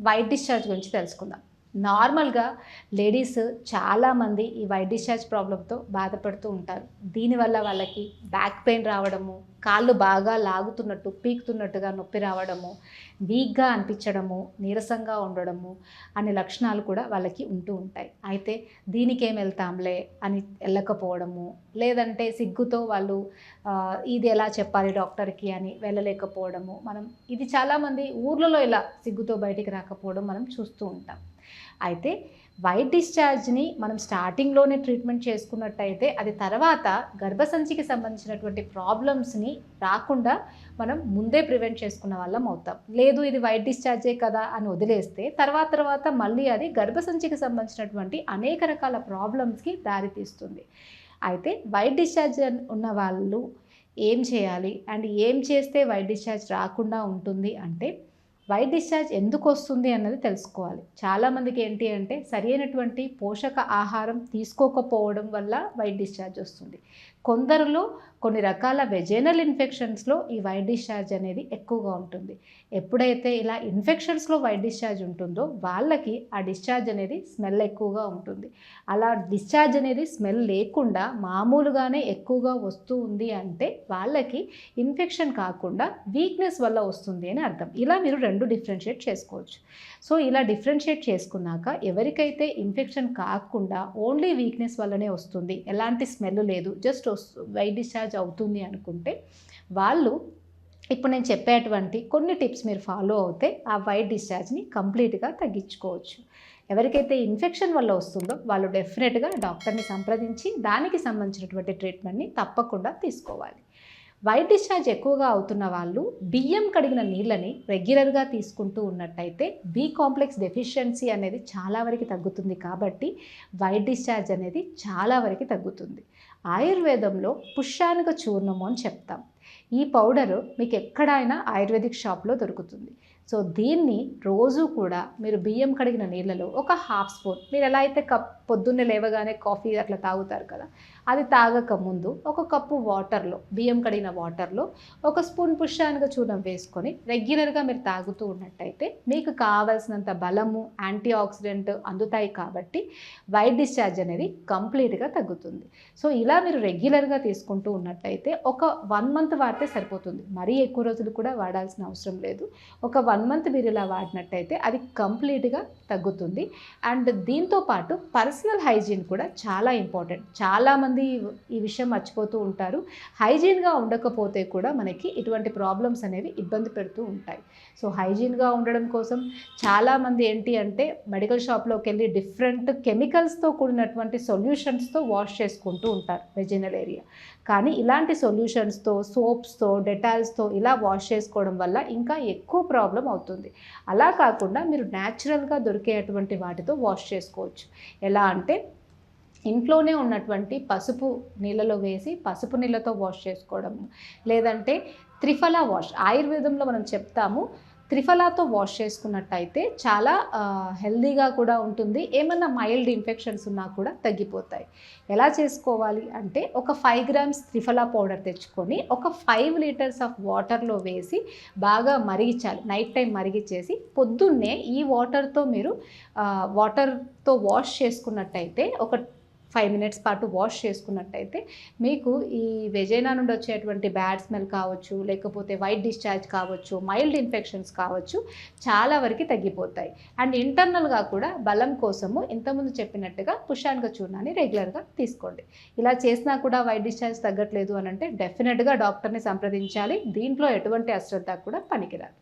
White discharge గురించి తెలుసుకుందాం. నార్మల్‌గా లేడీస్ చాలామంది ఈ వైట్ డిశ్చార్జ్ ప్రాబ్లమ్‌తో బాధపడుతూ ఉంటారు. దీనివల్ల వాళ్ళకి బ్యాక్ పెయిన్ రావడము, కాళ్ళు బాగా లాగుతున్నట్టు, పీకుతున్నట్టుగా నొప్పి రావడము, వీక్‌గా అనిపించడము, నీరసంగా ఉండడము అనే లక్షణాలు కూడా వాళ్ళకి ఉంటూ ఉంటాయి. అయితే దీనికేం వెళ్తాంలే అని వెళ్ళకపోవడము, లేదంటే సిగ్గుతో వాళ్ళు ఇది ఎలా చెప్పాలి డాక్టర్‌కి అని వెళ్ళలేకపోవడము. ఇది చాలామంది ఊర్లలో ఇలా సిగ్గుతో బయటికి రాకపోవడం మనం చూస్తూ ఉంటాం. అయితే వైట్ డిశ్చార్జ్‌ని మనం స్టార్టింగ్‌లోనే ట్రీట్మెంట్ చేసుకున్నట్టయితే అది తర్వాత గర్భసంచికి సంబంధించినటువంటి ప్రాబ్లమ్స్‌ని రాకుండా మనం ముందే ప్రివెంట్ చేసుకున్న వాళ్ళం అవుతాం. లేదు ఇది వైట్ డిశ్చార్జే కదా అని వదిలేస్తే తర్వాత మళ్ళీ అది గర్భసంచికి సంబంధించినటువంటి అనేక రకాల ప్రాబ్లమ్స్‌కి దారితీస్తుంది. అయితే వైట్ డిశ్చార్జ్ ఉన్న వాళ్ళు ఏం చేయాలి? అండ్ ఏం చేస్తే వైట్ డిశ్చార్జ్ రాకుండా ఉంటుంది అంటే వైట్ డిశ్చార్జ్ ఎందుకు వస్తుంది అన్నది తెలుసుకోవాలి. చాలామందికి ఏంటి అంటే సరైనటువంటి పోషక ఆహారం తీసుకోకపోవడం వల్ల వైట్ డిశ్చార్జ్ వస్తుంది. కొందరిలో కొన్ని రకాల వెజైనల్ ఇన్ఫెక్షన్స్లో ఈ వైట్ డిశ్చార్జ్ అనేది ఎక్కువగా ఉంటుంది. ఎప్పుడైతే ఇలా ఇన్ఫెక్షన్స్లో వైట్ డిశ్చార్జ్ ఉంటుందో వాళ్ళకి ఆ డిశ్చార్జ్ అనేది స్మెల్ ఎక్కువగా ఉంటుంది. అలా డిశ్చార్జ్ అనేది స్మెల్ లేకుండా మామూలుగానే ఎక్కువగా వస్తూ ఉంది అంటే వాళ్ళకి ఇన్ఫెక్షన్ కాకుండా వీక్నెస్ వల్ల వస్తుంది అని అర్థం. ఇలా మీరు రెండు డిఫరెన్షియేట్ చేసుకోవచ్చు. సో ఇలా డిఫరెన్షియేట్ చేసుకున్నాక ఎవరికైతే ఇన్ఫెక్షన్ కాకుండా ఓన్లీ వీక్నెస్ వల్లనే వస్తుంది, ఎలాంటి స్మెల్ లేదు, జస్ట్ వైట్ డిశ్చార్జ్ అవుతుంది అనుకుంటే వాళ్ళు ఇప్పుడు నేను చెప్పేటువంటి కొన్ని టిప్స్ మీరు ఫాలో అవుతే ఆ వైట్ డిశ్చార్జ్ని కంప్లీట్గా తగ్గించుకోవచ్చు. ఎవరికైతే ఇన్ఫెక్షన్ వల్ల వస్తుందో వాళ్ళు డెఫినెట్గా డాక్టర్ని సంప్రదించి దానికి సంబంధించినటువంటి ట్రీట్మెంట్ని తప్పకుండా తీసుకోవాలి. వైట్ డిశ్చార్జ్ ఎక్కువగా అవుతున్న వాళ్ళు బియ్యం కడిగిన నీళ్ళని రెగ్యులర్గా తీసుకుంటూ ఉన్నట్టయితే బి కాంప్లెక్స్ డెఫిషియన్సీ అనేది చాలా వరకు తగ్గుతుంది. కాబట్టి వైట్ డిశ్చార్జ్ అనేది చాలా వరకు తగ్గుతుంది. ఆయుర్వేదంలో పుష్యానిక చూర్ణము అని చెప్తాం. ఈ పౌడరు మీకు ఎక్కడైనా ఆయుర్వేదిక్ షాప్లో దొరుకుతుంది. సో దీన్ని రోజు కూడా మీరు బియ్యం కడిగిన నీళ్ళలో ఒక హాఫ్ స్పూన్, మీరు ఎలా అయితే పొద్దున్నే లేవగానే కాఫీ అట్లా తాగుతారు కదా, అది తాగక ముందు ఒక కప్పు వాటర్లో, బియ్యం కడిగిన వాటర్లో ఒక స్పూన్ పుష్యానిక చూర్ణం వేసుకొని రెగ్యులర్గా మీరు తాగుతూ ఉన్నట్టయితే మీకు కావాల్సినంత బలము, యాంటీ ఆక్సిడెంట్ అందుతాయి. కాబట్టి వైట్ డిశ్చార్జ్ అనేది కంప్లీట్గా తగ్గుతుంది. సో ఇలా మీరు రెగ్యులర్గా తీసుకుంటూ ఉన్నట్టయితే ఒక 1 మంత్ వాడితే సరిపోతుంది. మరీ ఎక్కువ రోజులు కూడా వాడాల్సిన అవసరం లేదు. ఒక 1 మంత్ మీరు ఇలా వాడినట్టయితే అది కంప్లీట్గా తగ్గుతుంది. అండ్ దీంతోపాటు పర్సనల్ హైజీన్ కూడా చాలా ఇంపార్టెంట్. చాలామంది ఈ విషయం మర్చిపోతూ ఉంటారు. హైజీన్గా ఉండకపోతే కూడా మనకి ఇటువంటి ప్రాబ్లమ్స్ అనేవి ఇబ్బంది పెడుతూ ఉంటాయి. సో హైజీన్గా ఉండడం కోసం చాలామంది ఏంటి అంటే మెడికల్ షాప్లోకి వెళ్ళి డిఫరెంట్ కెమికల్స్తో కూడినటువంటి సొల్యూషన్స్తో వాష్ చేసుకుంటూ ఉంటారు వెజినల్ ఏరియా. కానీ ఇలాంటి సొల్యూషన్స్తో, సోప్స్తో, డెటాల్స్తో ఇలా వాష్ చేసుకోవడం వల్ల ఇంకా ఎక్కువ ప్రాబ్లం అవుతుంది. అలా కాకుండా మీరు న్యాచురల్గా దొరికేటువంటి వాటితో వాష్ చేసుకోవచ్చు. ఎలా అంటే ఇంట్లోనే ఉన్నటువంటి పసుపు నీళ్ళలో వేసి పసుపు నీళ్ళతో వాష్ చేసుకోవడము, లేదంటే త్రిఫలా వాష్ ఆయుర్వేదంలో మనం చెప్తాము. త్రిఫలాతో వాష్ చేసుకున్నట్టయితే చాలా హెల్దీగా కూడా ఉంటుంది. ఏమన్నా మైల్డ్ ఇన్ఫెక్షన్స్ ఉన్నా కూడా తగ్గిపోతాయి. ఎలా చేసుకోవాలి అంటే ఒక 5 గ్రామ్స్ త్రిఫలా పౌడర్ తెచ్చుకొని ఒక 5 లీటర్స్ ఆఫ్ వాటర్లో వేసి బాగా మరిగించాలి. నైట్ టైం మరిగించేసి పొద్దున్నే ఈ వాటర్తో వాష్ చేసుకున్నట్టయితే ఒక 5 మినిట్స్ పాటు వాష్ చేసుకున్నట్టయితే మీకు ఈ వెజైనా నుండి వచ్చేటువంటి బ్యాడ్ స్మెల్ కావచ్చు, లేకపోతే వైట్ డిశ్చార్జ్ కావచ్చు, మైల్డ్ ఇన్ఫెక్షన్స్ కావచ్చు, చాలా వరకు తగ్గిపోతాయి. అండ్ ఇంటర్నల్గా కూడా బలం కోసము ఇంతకుముందు చెప్పినట్టుగా పుష్యానిక చూర్ణాన్ని రెగ్యులర్గా తీసుకోండి. ఇలా చేసినా కూడా వైట్ డిశ్చార్జ్ తగ్గట్లేదు అని అంటే డెఫినెట్గా డాక్టర్ని సంప్రదించాలి. దీంట్లో ఎటువంటి అశ్రద్ధ కూడా పనికిరాదు.